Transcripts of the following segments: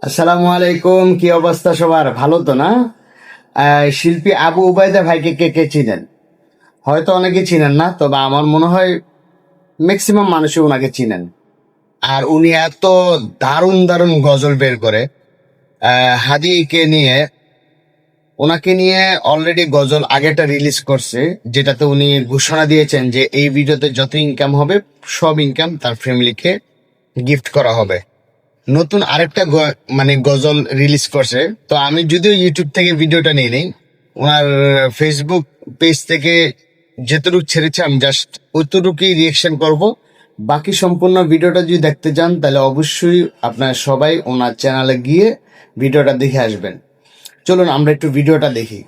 আসসালামু আলাইকুম, কি অবস্থা সবার? ভালো তো না? শিল্পী আবু উবাইদা ভাইকে কে কে চিনেন? হয়তো অনেকে চিনেন না, তবে আমার মনে হয় ম্যাক্সিমাম মানুষই ওনাকে চিনেন। আর উনি এত দারুণ দারুণ গজল বের করে। হাদিকে নিয়ে, ওনাকে নিয়ে অলরেডি গজল আগেটা রিলিজ করছে, যেটাতে উনি ঘোষণা দিয়েছেন যে এই ভিডিওতে যত ইনকাম হবে সব ইনকাম তার ফ্যামিলিকে গিফট করা হবে। নতুন আরেকটা মানে গজল রিলিজ করছে। তো আমি যদিও ইউটিউব থেকে ভিডিওটা নিয়ে নেই, ওনার ফেসবুক পেজ থেকে যেটুকু ছেড়েছে আমি জাস্ট ওইটুকুই রিয়েকশন করব। বাকি সম্পূর্ণ ভিডিওটা যদি দেখতে চান তাহলে অবশ্যই আপনারা সবাই ওনার চ্যানেলে গিয়ে ভিডিওটা দেখে আসবেন। চলুন আমরা একটু ভিডিওটা দেখি।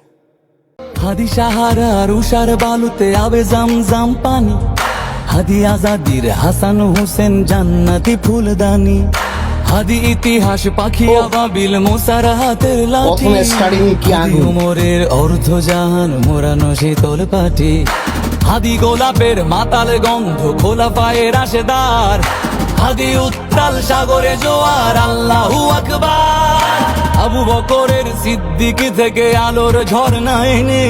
হাদি সাহারার উষার বালুতে আবে জাম পানি, হাদি আজাদির হাসান হোসেন জান্নাতি ফুলদানি, হাদি ইতিহাস পাখি আবাবিল মুসার হাতের লাঠি, প্রথমে স্টার্টিং কি আগুন, উমরের অর্ধ জাহান মোরানো শীতল পাটি, হাদি গোলাপের মাতাল গন্ধ খোলা পায়ের রাশেদার, হাদি উত্তাল সাগরে জোয়ার আল্লাহু আকবার, আবু বকরের সিদ্দিক থেকে আলোর ঝর্ণা এনে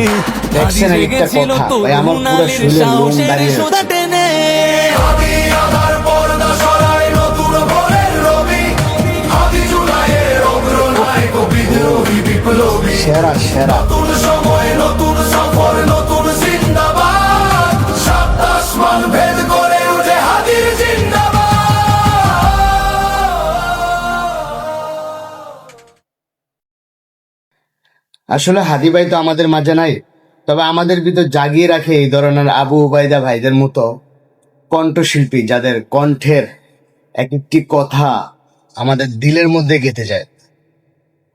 দেখছেন একটা কথা ভাই, আমার পুরো শুনে লোম দাঁড়িয়ে যাচ্ছে। সেরা সেরা আসলে হাদি ভাই তো আমাদের মাঝে নাই, তবে আমাদের ভিতর জাগিয়ে রাখে এই ধরনের আবু উবাইদা ভাইদের মতো কণ্ঠশিল্পী, যাদের কণ্ঠের এক একটি কথা আমাদের দিলের মধ্যে গেঁথে যায়।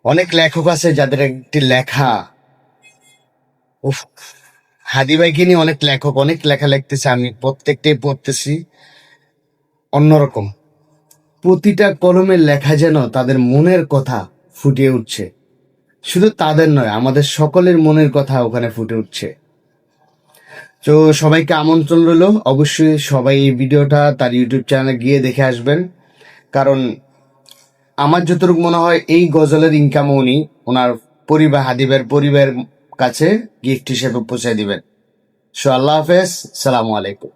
অনেক লেখক আছে যাদের একটি লেখা, উফ, হাদি ভাইকে নিয়ে অনেক লেখক অনেক লেখা লিখতেছে, আমি প্রত্যেকটাই পড়তেছি অন্যরকম। প্রতিটা কলমের লেখা যেন তাদের মনের কথা ফুটিয়ে উঠছে। শুধু তাদের নয়, আমাদের সকলের মনের কথা ওখানে ফুটে উঠছে। তো সবাইকে আমন্ত্রণ রইল, অবশ্যই সবাই এই ভিডিওটা তার ইউটিউব চ্যানেলে গিয়ে দেখে আসবেন। কারণ আমার যতটুকু মনে হয় এই গজলের ইনকাম উনি ওনার পরিবার, হাদিবের পরিবারের কাছে গিফট হিসেবে পৌঁছে দিবেন। সো আল্লাহ হাফেজ, সালামু আলাইকুম।